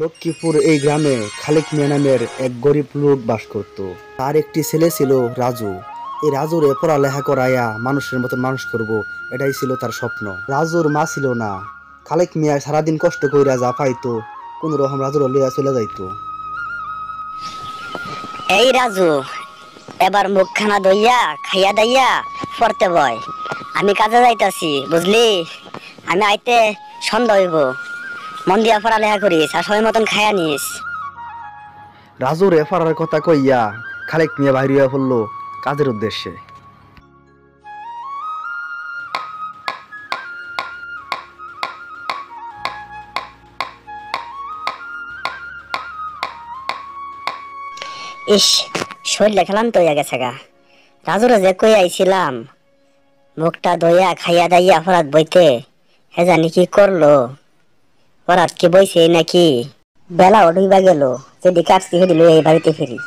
লক্ষ্মীপুর এই গ্রামে খালেক মিয়া নামের এক গরিব লোক বাস করত। তার একটি ছেলে ছিল রাজু। এই রাজুরে পড়ালেখা করাইয়া মানুষের মতন মানুষ করব, এটাই ছিল তার স্বপ্ন। রাজুর মা ছিল না। খালেক মিয়া সারাদিন কষ্ট কইরা যা পাইতো কোন রকম রাজুর লইয়া চলে যাইতো। এই রাজু, এবার মুখখানা দইয়া খাইয়া দাইয়া পড়তে বয়। আমি কাজে যাইতাছি, বুঝলি? আমি আইতে সন্ধ্যা হইব। মন দিয়া পড়ালেখা করিস আর সময় মতন খাইয়া নিস। রাজুর এফারার কথা কইয়া খালেক মিয়া বাইর হইয়া পড়ল কাজের উদ্দেশ্যে। ইস, শরীরে খেলাম তো হইয়া গেছে গা। রাজুরে যে কই আইছিলাম মুখটা দইয়া খাইয়া দাইয়া অপরাধ বইতে, হে জানি কি করলো। অপরাধ কি বইছে নাকি? বেলা উঠইবা গেল, যদি কাটছি হেদি লইয়া এই বাড়িতে ফিরি।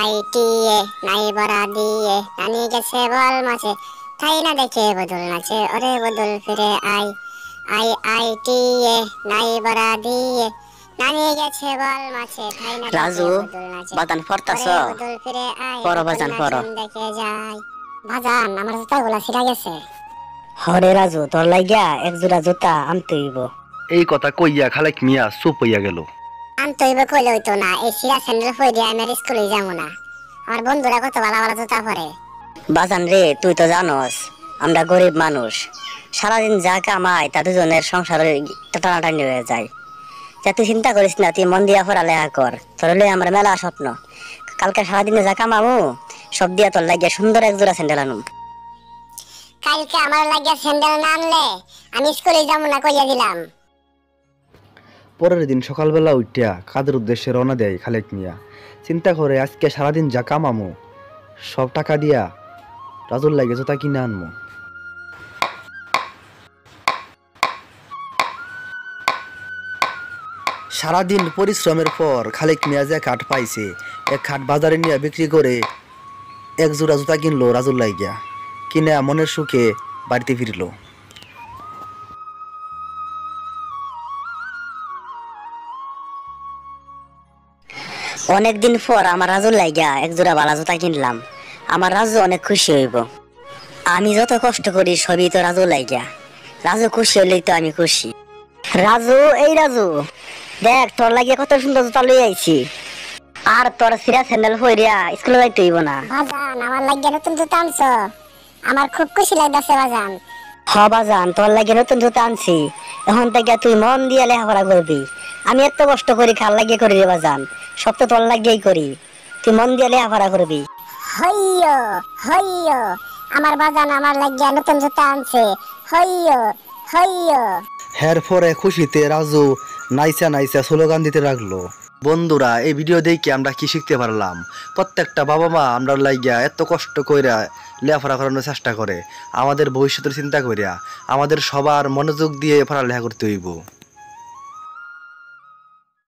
আই নাই বড়া দিয়ে নানি গেছে বল মাছে, তাই না দেখে বদল নাচে, ওরে বদল ফিরে নাই বড়া দিয়ে নানি গেছে বল মাছে, তাই না রাজু, দেখে বদল নাচে, বাদান ফরতাছ? ওরে বদল ফিরে পড়ো বাজান, পড়ো। দেখে যাই। বাজান, আমার জুতাগুলা ছিঁড়া গেছে। হরে রাজু, তোর লাগিয়া এক জোড়া জুতা আনতে হইব। এই কথা কইয়া খালেক মিয়া চুপ হইয়া গেল। আনতে হইব কইলে হইতো না, এই ছিঁড়া স্যান্ডেল পরে আমি আর স্কুলে যাবো না। আমার বন্ধুরা কত ভালো ভালো জুতা পরে। বাজান রে, তুই তো জানোস আমরা গরিব মানুষ, সারাদিন যা কামাই তা দুজনের সংসারে টানাটানি হয়ে যায়। তা তুই চিন্তা করিস না, তুই মন দিয়া পড়ালেখা কর। তোর লই আমার মেলা স্বপ্ন। কালকে সারাদিনে যা কামাবো সব দিয়া তোর লাগিয়া সুন্দর এক জোড়া স্যান্ডেল আনুম। কালকে আমার লাগিয়া স্যান্ডেল না আনলে আমি স্কুলে যাবো না কইয়া দিলাম। পরের দিন সকালবেলা উঠিয়া কাজের উদ্দেশ্যে রওনা দেয় খালেক মিয়া। চিন্তা করে আজকে সারাদিন যা কামামো সব টাকা দিয়া রাজুর লাগে জুতা কিনে আনমো। সারাদিন পরিশ্রমের পর খালেক মিয়া যে খাট পাইছে, এক খাট বাজারে নিয়ে বিক্রি করে এক জোড়া জুতা কিনলো রাজুর লাগিয়া। কিনে মনের সুখে বাড়িতে ফিরল। অনেকদিন পর আমার রাজুর লাগিয়া এক জোড়া বালা জুতা কিনলাম। আমার রাজু অনেক খুশি হইব। আমি যত কষ্ট করি সবই তো রাজু লাগিয়া। রাজু খুশি হইলেই তো আমি খুশি। রাজু, এই রাজু, দেখ তোর লাগিয়া কত সুন্দর জুতা লই আইছি। আর তোর সিরা স্যান্ডেল পইরা স্কুলে যাইতে হইব না। বাজান, আমার লাগিয়া নতুন জুতা আনছো, আমার খুব খুশি লাগতাছে বাজান। হ বাজান, তোর লাগিয়া নতুন জুতা আনছি। এখন থেকে তুই মন দিয়া লেখাপড়া করবি। আমি এত কষ্ট করি খাল লাগিয়ে করি রে বাজান, সব তো তোর লাগিয়েই করি। তুই মন দিয়া লেখাপড়া করবি। হইয়ো হইয়ো, আমার বাজান আমার লাগিয়া নতুন জুতা আনছে। হইয়ো হইয়ো। এর পরে খুশিতে রাজু নাইচা নাইচা স্লোগান দিতে লাগলো। বন্ধুরা, এই ভিডিও দেখে আমরা কি শিখতে পারলাম? প্রত্যেকটা বাবা মা আমরা লাগিয়া এত কষ্ট কইরা লেখাপড়া করানোর চেষ্টা করে, আমাদের ভবিষ্যতের চিন্তা করিয়া আমাদের সবার মনোযোগ দিয়ে পড়ালেখা করতে হইব।